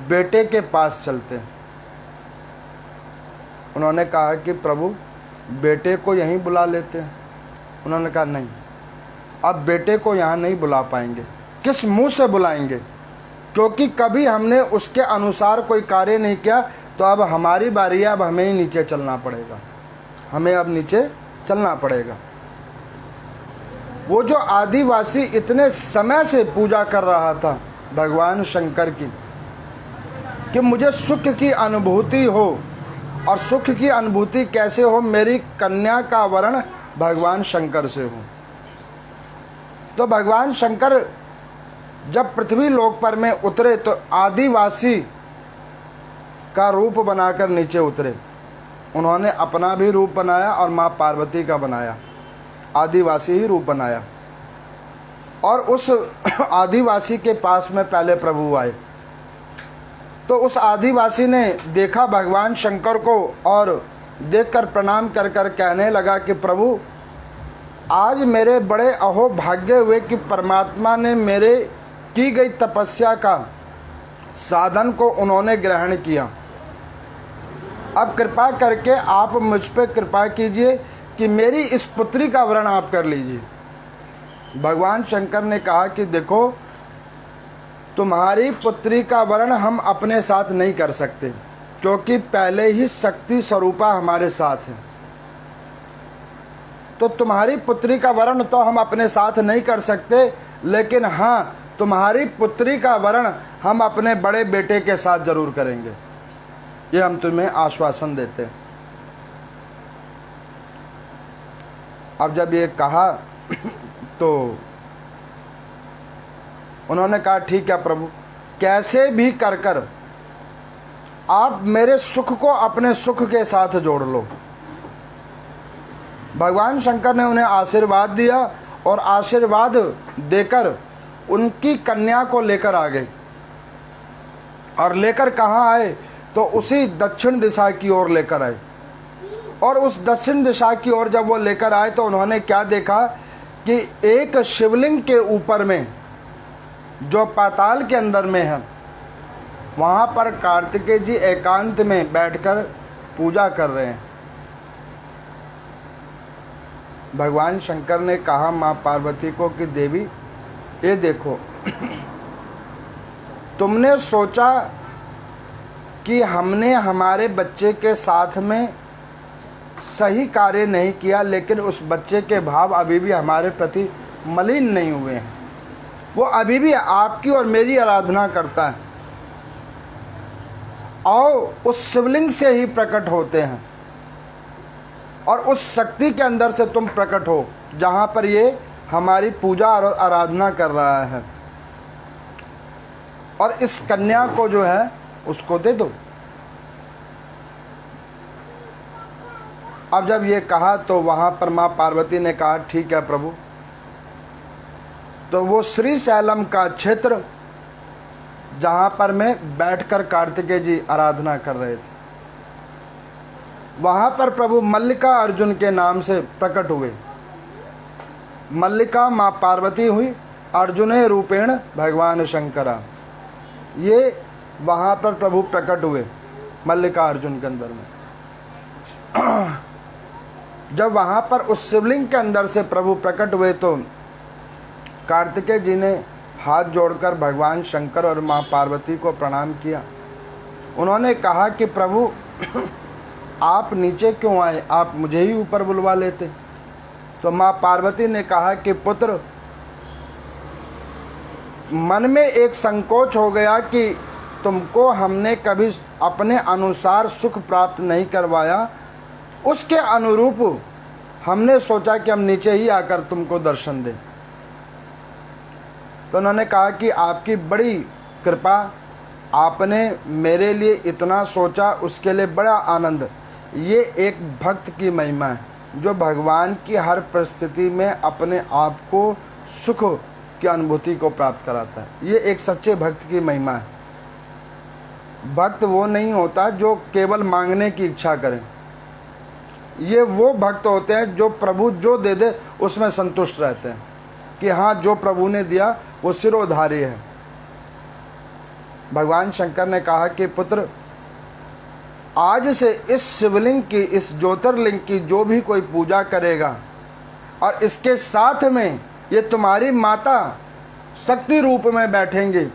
Speaker 1: बेटे के पास चलते हैं। उन्होंने कहा कि प्रभु बेटे को यहीं बुला लेते हैं। उन्होंने कहा नहीं, अब बेटे को यहाँ नहीं बुला पाएंगे। किस मुंह से बुलाएंगे, क्योंकि कभी हमने उसके अनुसार कोई कार्य नहीं किया। तो अब हमारी बारी है, अब हमें ही नीचे चलना पड़ेगा, हमें अब नीचे चलना पड़ेगा। वो जो आदिवासी इतने समय से पूजा कर रहा था भगवान शंकर की, कि मुझे सुख की अनुभूति हो, और सुख की अनुभूति कैसे हो, मेरी कन्या का वरण भगवान शंकर से हो। तो भगवान शंकर जब पृथ्वी लोक पर में उतरे तो आदिवासी का रूप बनाकर नीचे उतरे। उन्होंने अपना भी रूप बनाया और माँ पार्वती का बनाया, आदिवासी ही रूप बनाया। और उस आदिवासी के पास में पहले प्रभु आए। तो उस आदिवासी ने देखा भगवान शंकर को और देखकर प्रणाम कर कर कहने लगा कि प्रभु, आज मेरे बड़े अहोभाग्य हुए कि परमात्मा ने मेरे की गई तपस्या का साधन को उन्होंने ग्रहण किया। अब कृपा करके आप मुझ पर कृपा कीजिए कि मेरी इस पुत्री का वरण आप कर लीजिए। भगवान शंकर ने कहा कि देखो, तुम्हारी पुत्री का वरण हम अपने साथ नहीं कर सकते, क्योंकि पहले ही शक्ति स्वरूपा हमारे साथ है। तो तुम्हारी पुत्री का वरण तो हम अपने साथ नहीं कर सकते, लेकिन हाँ, तुम्हारी पुत्री का वरण हम अपने बड़े बेटे के साथ जरूर करेंगे, ये हम तुम्हें आश्वासन देते हैं। अब जब ये कहा तो उन्होंने कहा ठीक है प्रभु, कैसे भी कर कर आप मेरे सुख को अपने सुख के साथ जोड़ लो। भगवान शंकर ने उन्हें आशीर्वाद दिया और आशीर्वाद देकर उनकी कन्या को लेकर आ गए। और लेकर कहाँ आए, तो उसी दक्षिण दिशा की ओर लेकर आए। और उस दक्षिण दिशा की ओर जब वो लेकर आए तो उन्होंने क्या देखा कि एक शिवलिंग के ऊपर में, जो पाताल के अंदर में है, वहाँ पर कार्तिकेय जी एकांत में बैठकर पूजा कर रहे हैं। भगवान शंकर ने कहा माँ पार्वती को कि देवी, ये देखो, तुमने सोचा कि हमने हमारे बच्चे के साथ में सही कार्य नहीं किया, लेकिन उस बच्चे के भाव अभी भी हमारे प्रति मलिन नहीं हुए हैं। वो अभी भी आपकी और मेरी आराधना करता है और उस शिवलिंग से ही प्रकट होते हैं। और उस शक्ति के अंदर से तुम प्रकट हो जहाँ पर ये हमारी पूजा और आराधना कर रहा है। और इस कन्या को जो है उसको दे दो। अब जब ये कहा तो वहाँ पर माँ पार्वती ने कहा ठीक है प्रभु। तो वो श्री शैलम का क्षेत्र जहाँ पर मैं बैठकर कार्तिकेय जी आराधना कर रहे थे, वहाँ पर प्रभु मल्लिका अर्जुन के नाम से प्रकट हुए। मल्लिका माँ पार्वती हुई, अर्जुने रूपेण भगवान शंकरा। ये वहाँ पर प्रभु प्रकट हुए मल्लिका अर्जुन के अंदर में। जब वहाँ पर उस शिवलिंग के अंदर से प्रभु प्रकट हुए तो कार्तिकेय जी ने हाथ जोड़कर भगवान शंकर और माँ पार्वती को प्रणाम किया। उन्होंने कहा कि प्रभु, आप नीचे क्यों आए, आप मुझे ही ऊपर बुलवा लेते। तो माँ पार्वती ने कहा कि पुत्र, मन में एक संकोच हो गया कि तुमको हमने कभी अपने अनुसार सुख प्राप्त नहीं करवाया, उसके अनुरूप हमने सोचा कि हम नीचे ही आकर तुमको दर्शन दें। तो उन्होंने कहा कि आपकी बड़ी कृपा, आपने मेरे लिए इतना सोचा, उसके लिए बड़ा आनंद। ये एक भक्त की महिमा है जो भगवान की हर परिस्थिति में अपने आप को सुख की अनुभूति को प्राप्त कराता है। ये एक सच्चे भक्त की महिमा है। भक्त वो नहीं होता जो केवल मांगने की इच्छा करे। ये वो भक्त होते हैं जो प्रभु जो दे दे उसमें संतुष्ट रहते हैं कि हाँ, जो प्रभु ने दिया वो सिरोधार्य है। भगवान शंकर ने कहा कि पुत्र, आज से इस शिवलिंग की, इस ज्योतिर्लिंग की जो भी कोई पूजा करेगा और इसके साथ में ये तुम्हारी माता शक्ति रूप में बैठेंगी,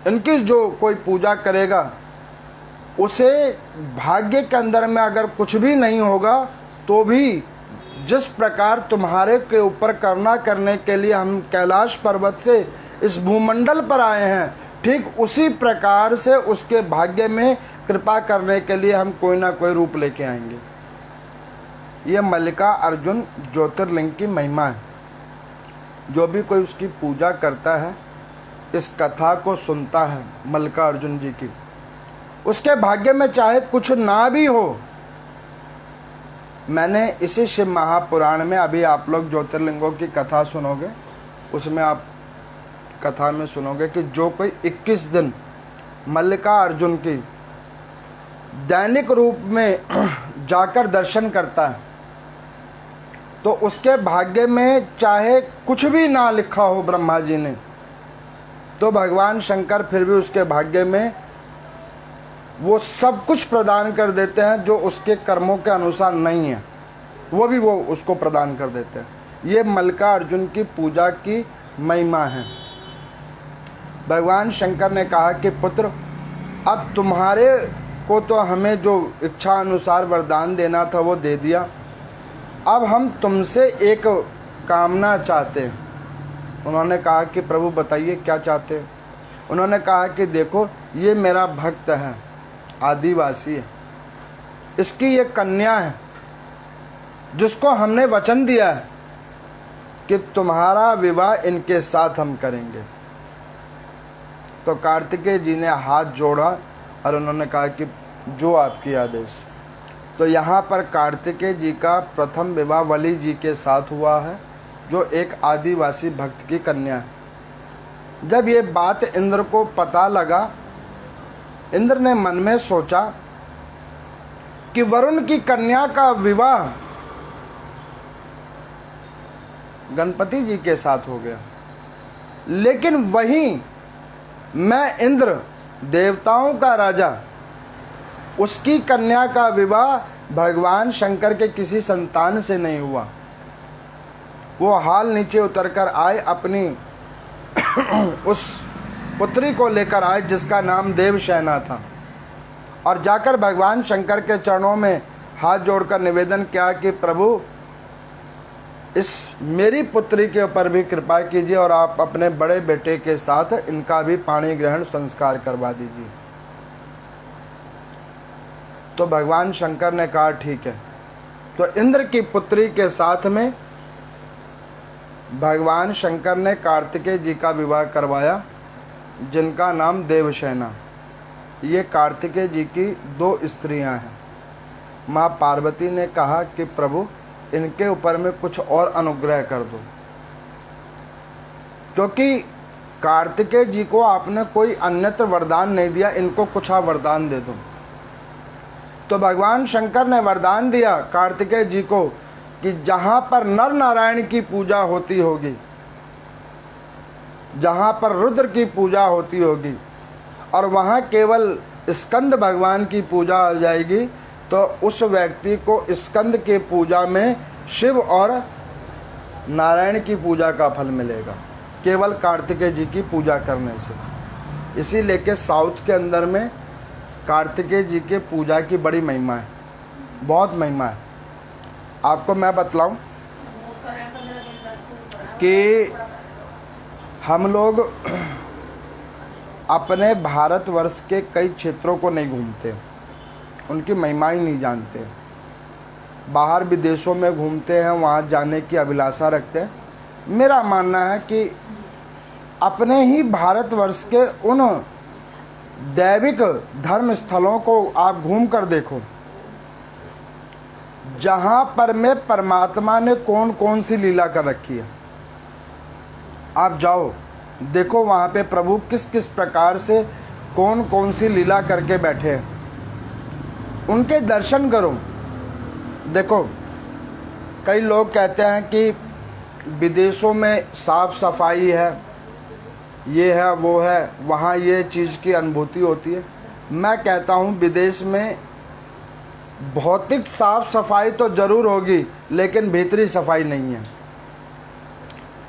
Speaker 1: इनकी जो कोई पूजा करेगा उसे भाग्य के अंदर में अगर कुछ भी नहीं होगा तो भी जिस प्रकार तुम्हारे के ऊपर करुणा करने के लिए हम कैलाश पर्वत से इस भूमंडल पर आए हैं, ठीक उसी प्रकार से उसके भाग्य में कृपा करने के लिए हम कोई ना कोई रूप लेके आएंगे। ये मल्लिका अर्जुन ज्योतिर्लिंग की महिमा है। जो भी कोई उसकी पूजा करता है, इस कथा को सुनता है मल्लिका अर्जुन जी की, उसके भाग्य में चाहे कुछ ना भी हो। मैंने इसी शिव महापुराण में, अभी आप लोग ज्योतिर्लिंगों की कथा सुनोगे, उसमें आप कथा में सुनोगे कि जो कोई 21 दिन मल्लिका अर्जुन की दैनिक रूप में जाकर दर्शन करता है तो उसके भाग्य में चाहे कुछ भी ना लिखा हो ब्रह्मा जी ने, तो भगवान शंकर फिर भी उसके भाग्य में वो सब कुछ प्रदान कर देते हैं जो उसके कर्मों के अनुसार नहीं है, वो भी वो उसको प्रदान कर देते हैं। ये मल्लिका अर्जुन की पूजा की महिमा है। भगवान शंकर ने कहा कि पुत्र, अब तुम्हारे को तो हमें जो इच्छा अनुसार वरदान देना था वो दे दिया, अब हम तुमसे एक कामना चाहते हैं। उन्होंने कहा कि प्रभु बताइए क्या चाहते हैं। उन्होंने कहा कि देखो, ये मेरा भक्त है, आदिवासी है, इसकी ये कन्या है जिसको हमने वचन दिया है कि तुम्हारा विवाह इनके साथ हम करेंगे। तो कार्तिकेय जी ने हाथ जोड़ा और उन्होंने कहा कि जो आपकी आदेश। तो यहाँ पर कार्तिकेय जी का प्रथम विवाह वली जी के साथ हुआ है, जो एक आदिवासी भक्त की कन्या है। जब ये बात इंद्र को पता लगा, इंद्र ने मन में सोचा कि वरुण की कन्या का विवाह गणपति जी के साथ हो गया, लेकिन वहीं मैं इंद्र, देवताओं का राजा, उसकी कन्या का विवाह भगवान शंकर के किसी संतान से नहीं हुआ। वो हाल नीचे उतरकर आए, अपनी उस पुत्री को लेकर आए जिसका नाम देवशैना था, और जाकर भगवान शंकर के चरणों में हाथ जोड़कर निवेदन किया कि प्रभु, इस मेरी पुत्री के ऊपर भी कृपा कीजिए और आप अपने बड़े बेटे के साथ इनका भी पाणी ग्रहण संस्कार करवा दीजिए। तो भगवान शंकर ने कहा ठीक है। तो इंद्र की पुत्री के साथ में भगवान शंकर ने कार्तिकेय जी का विवाह करवाया, जिनका नाम देवशैना। ये कार्तिकेय जी की 2 स्त्रियां हैं। माँ पार्वती ने कहा कि प्रभु, इनके ऊपर में कुछ और अनुग्रह कर दो, क्योंकि कार्तिकेय जी को आपने कोई अन्यत्र वरदान नहीं दिया, इनको कुछ आप वरदान दे दो। तो भगवान शंकर ने वरदान दिया कार्तिकेय जी को कि जहाँ पर नर नारायण की पूजा होती होगी, जहाँ पर रुद्र की पूजा होती होगी और वहाँ केवल स्कंद भगवान की पूजा हो जाएगी, तो उस व्यक्ति को स्कंद के पूजा में शिव और नारायण की पूजा का फल मिलेगा, केवल कार्तिकेय जी की पूजा करने से। इसी लेके साउथ के अंदर में कार्तिकेय जी के पूजा की बड़ी महिमा है, बहुत महिमा है। आपको मैं बतलाऊं कि हम लोग अपने भारतवर्ष के कई क्षेत्रों को नहीं घूमते, उनकी महिमा ही नहीं जानते। बाहर विदेशों में घूमते हैं, वहाँ जाने की अभिलाषा रखते हैं। मेरा मानना है कि अपने ही भारतवर्ष के उन दैविक धर्म स्थलों को आप घूम कर देखो, जहाँ पर में परमात्मा ने कौन कौन सी लीला कर रखी है। आप जाओ देखो, वहाँ पे प्रभु किस किस प्रकार से कौन कौन सी लीला करके बैठे हैं, उनके दर्शन करो। देखो, कई लोग कहते हैं कि विदेशों में साफ सफाई है, ये है वो है, वहाँ ये चीज़ की अनुभूति होती है। मैं कहता हूँ विदेश में भौतिक साफ सफाई तो ज़रूर होगी, लेकिन भीतरी सफाई नहीं है।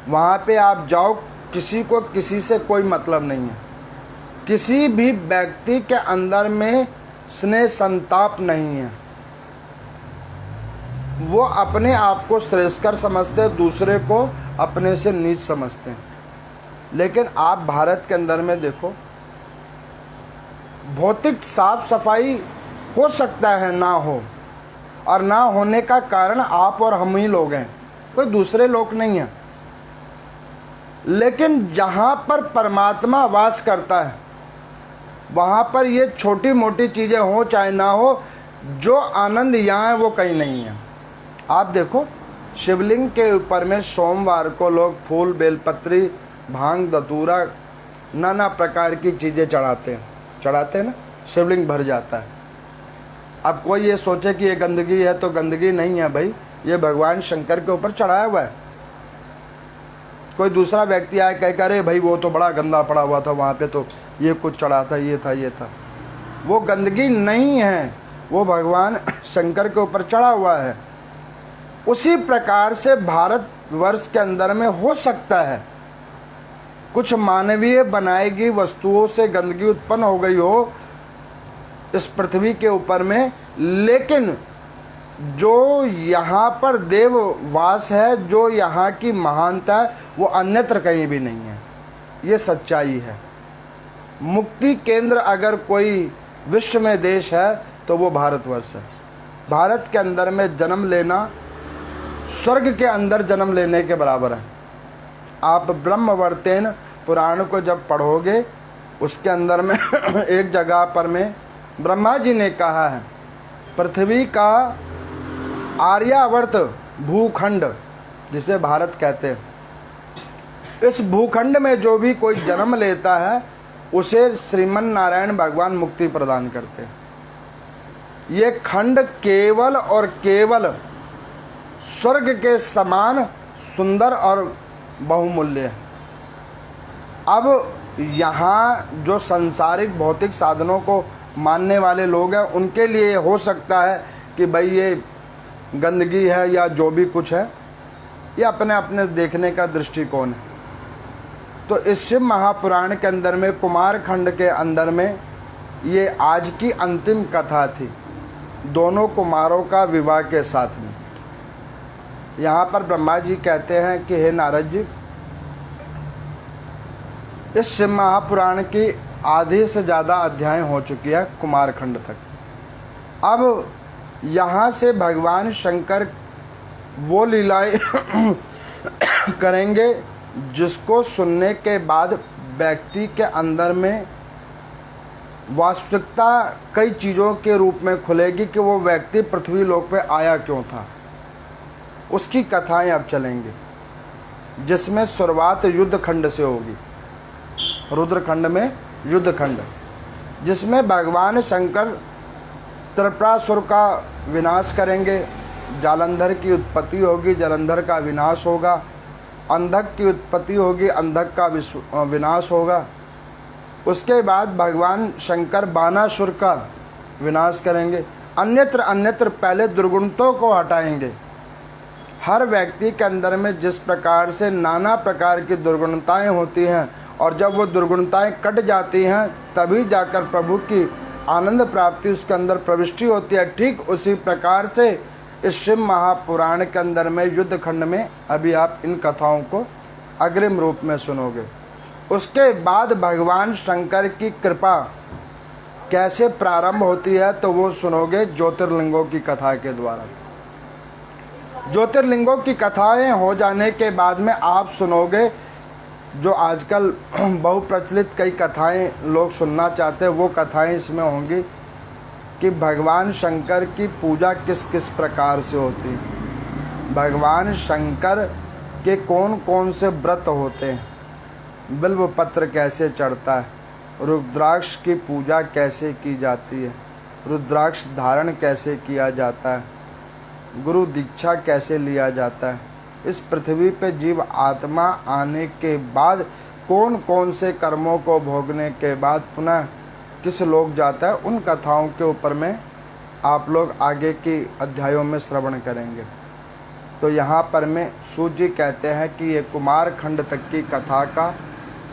Speaker 1: वहाँ पे आप जाओ, किसी को किसी से कोई मतलब नहीं है, किसी भी व्यक्ति के अंदर में स्नेह संताप नहीं है। वो अपने आप को श्रेष्ठकर समझते हैं, दूसरे को अपने से नीच समझते हैं। लेकिन आप भारत के अंदर में देखो, भौतिक साफ सफाई हो सकता है ना हो, और ना होने का कारण आप और हम ही लोग हैं, कोई दूसरे लोग नहीं हैं। लेकिन जहाँ पर परमात्मा वास करता है, वहाँ पर ये छोटी मोटी चीज़ें हो चाहे ना हो, जो आनंद यहाँ है वो कहीं नहीं है। आप देखो, शिवलिंग के ऊपर में सोमवार को लोग फूल, बेलपत्री, भांग, धतूरा, नाना प्रकार की चीज़ें चढ़ाते हैं ना, शिवलिंग भर जाता है। अब कोई ये सोचे कि ये गंदगी है, तो गंदगी नहीं है भाई, ये भगवान शंकर के ऊपर चढ़ाया हुआ है। कोई दूसरा व्यक्ति आए कह कर, अरे भाई वो तो बड़ा गंदा पड़ा हुआ था, वहाँ पे तो ये कुछ चढ़ा था, ये था। वो गंदगी नहीं है, वो भगवान शंकर के ऊपर चढ़ा हुआ है। उसी प्रकार से भारतवर्ष के अंदर में हो सकता है कुछ मानवीय बनाई गई वस्तुओं से गंदगी उत्पन्न हो गई हो इस पृथ्वी के ऊपर में, लेकिन जो यहाँ पर देव वास है, जो यहाँ की महानता है, वो अन्यत्र कहीं भी नहीं है। ये सच्चाई है। मुक्ति केंद्र अगर कोई विश्व में देश है तो वो भारतवर्ष है। भारत के अंदर में जन्म लेना स्वर्ग के अंदर जन्म लेने के बराबर है। आप ब्रह्मवर्तेन पुराण को जब पढ़ोगे, उसके अंदर में एक जगह पर में ब्रह्मा जी ने कहा है, पृथ्वी का आर्यावर्त भूखंड, जिसे भारत कहते हैं, इस भूखंड में जो भी कोई जन्म लेता है उसे श्रीमन नारायण भगवान मुक्ति प्रदान करते हैं। ये खंड केवल और केवल स्वर्ग के समान सुंदर और बहुमूल्य है। अब यहाँ जो सांसारिक भौतिक साधनों को मानने वाले लोग हैं, उनके लिए हो सकता है कि भाई ये गंदगी है या जो भी कुछ है, ये अपने अपने देखने का दृष्टिकोण है। तो इस शिव महापुराण के अंदर में कुमार खंड के अंदर में ये आज की अंतिम कथा थी, दोनों कुमारों का विवाह के साथ में। यहाँ पर ब्रह्मा जी कहते हैं कि हे नारद जी, इस शिव महापुराण की आधे से ज़्यादा अध्याय हो चुकी है कुमार खंड तक। अब यहाँ से भगवान शंकर वो लीलाएं करेंगे जिसको सुनने के बाद व्यक्ति के अंदर में वास्तविकता कई चीज़ों के रूप में खुलेगी कि वो व्यक्ति पृथ्वी लोक पे आया क्यों था। उसकी कथाएं अब चलेंगी, जिसमें शुरुआत युद्ध खंड से होगी। रुद्र खंड में युद्ध खंड, जिसमें भगवान शंकर त्रिपुरासुर का विनाश करेंगे, जालंधर की उत्पत्ति होगी, जालंधर का विनाश होगा, अंधक की उत्पत्ति होगी, अंधक का विनाश होगा। उसके बाद भगवान शंकर बानासुर का विनाश करेंगे। अन्यत्र अन्यत्र पहले दुर्गुणों को हटाएंगे। हर व्यक्ति के अंदर में जिस प्रकार से नाना प्रकार की दुर्गुणताएं होती हैं, और जब वो दुर्गुणताएं कट जाती हैं तभी जाकर प्रभु की आनंद प्राप्ति उसके अंदर प्रविष्टि होती है। ठीक उसी प्रकार से इस शिव महापुराण के अंदर में युद्ध खंड में अभी आप इन कथाओं को अग्रिम रूप में सुनोगे। उसके बाद भगवान शंकर की कृपा कैसे प्रारंभ होती है तो वो सुनोगे ज्योतिर्लिंगों की कथा के द्वारा। ज्योतिर्लिंगों की कथाएं हो जाने के बाद में आप सुनोगे जो आजकल बहुप्रचलित कई कथाएं लोग सुनना चाहते हैं, वो कथाएं इसमें होंगी कि भगवान शंकर की पूजा किस किस प्रकार से होती है, भगवान शंकर के कौन कौन से व्रत होते हैं, बिल्व पत्र कैसे चढ़ता है, रुद्राक्ष की पूजा कैसे की जाती है, रुद्राक्ष धारण कैसे किया जाता है, गुरु दीक्षा कैसे लिया जाता है, इस पृथ्वी पे जीव आत्मा आने के बाद कौन कौन से कर्मों को भोगने के बाद पुनः किस लोक जाता है, उन कथाओं के ऊपर में आप लोग आगे की अध्यायों में श्रवण करेंगे। तो यहाँ पर में सूत जी कहते हैं कि ये कुमार खंड तक की कथा का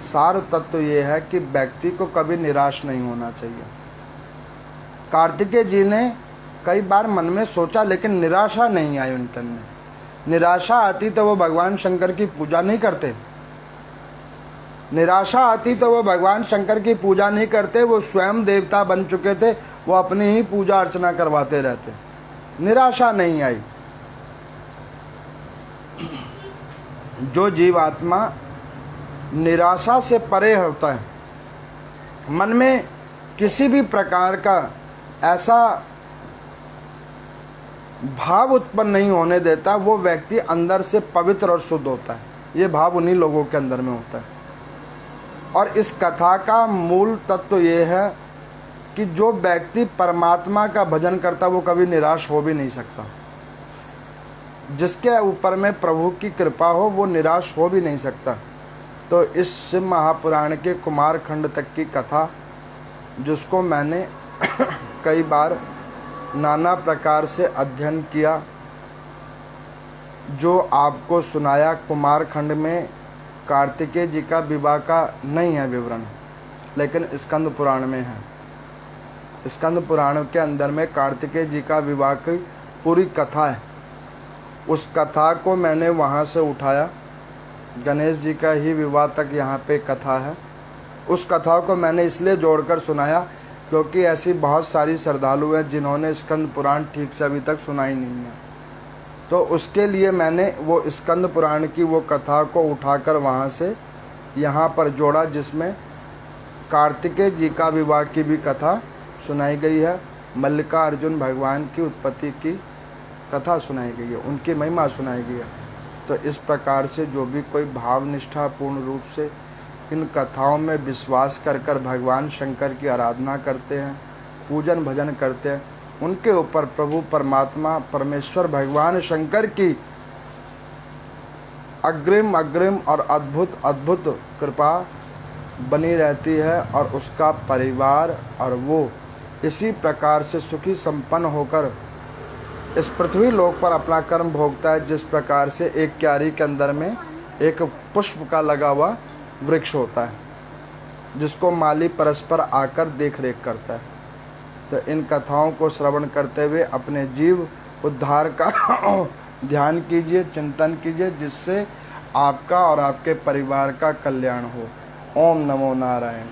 Speaker 1: सार तत्व ये है कि व्यक्ति को कभी निराश नहीं होना चाहिए। कार्तिकेय जी ने कई बार मन में सोचा लेकिन निराशा नहीं आई उनके अंदर। निराशा आती तो वो भगवान शंकर की पूजा नहीं करते, निराशा आती तो वो भगवान शंकर की पूजा नहीं करते, वो स्वयं देवता बन चुके थे, वो अपनी ही पूजा अर्चना करवाते रहते। निराशा नहीं आई। जो जीव आत्मा निराशा से परे होता है, मन में किसी भी प्रकार का ऐसा भाव उत्पन्न नहीं होने देता, वो व्यक्ति अंदर से पवित्र और शुद्ध होता है। ये भाव उन्हीं लोगों के अंदर में होता है। और इस कथा का मूल तत्व ये है कि जो व्यक्ति परमात्मा का भजन करता वो कभी निराश हो भी नहीं सकता। जिसके ऊपर में प्रभु की कृपा हो वो निराश हो भी नहीं सकता। तो इस शिव महापुराण के कुमार खंड तक की कथा, जिसको मैंने कई बार नाना प्रकार से अध्ययन किया, जो आपको सुनाया, कुमार खंड में कार्तिकेय जी का विवाह का नहीं है विवरण, लेकिन स्कंद पुराण में है। स्कंद पुराण के अंदर में कार्तिकेय जी का विवाह की पूरी कथा है। उस कथा को मैंने वहाँ से उठाया। गणेश जी का ही विवाह तक यहाँ पे कथा है। उस कथा को मैंने इसलिए जोड़कर सुनाया क्योंकि ऐसी बहुत सारी श्रद्धालु हैं जिन्होंने स्कंद पुराण ठीक से अभी तक सुना ही नहीं है। तो उसके लिए मैंने वो स्कंद पुराण की वो कथा को उठाकर वहाँ से यहाँ पर जोड़ा, जिसमें कार्तिकेय जी का विवाह की भी कथा सुनाई गई है, मल्लिका अर्जुन भगवान की उत्पत्ति की कथा सुनाई गई है, उनकी महिमा सुनाई गई है। तो इस प्रकार से जो भी कोई भावनिष्ठा पूर्ण रूप से इन कथाओं में विश्वास कर कर भगवान शंकर की आराधना करते हैं, पूजन भजन करते हैं, उनके ऊपर प्रभु परमात्मा परमेश्वर भगवान शंकर की अग्रिम और अद्भुत अद्भुत कृपा बनी रहती है और उसका परिवार और वो इसी प्रकार से सुखी संपन्न होकर इस पृथ्वी लोक पर अपना कर्म भोगता है। जिस प्रकार से एक क्यारी के अंदर में एक पुष्प का लगा हुआ वृक्ष होता है, जिसको माली परस्पर आकर देख रेख करता है। तो इन कथाओं को श्रवण करते हुए अपने जीव उद्धार का ध्यान कीजिए, चिंतन कीजिए, जिससे आपका और आपके परिवार का कल्याण हो। ओम नमो नारायण।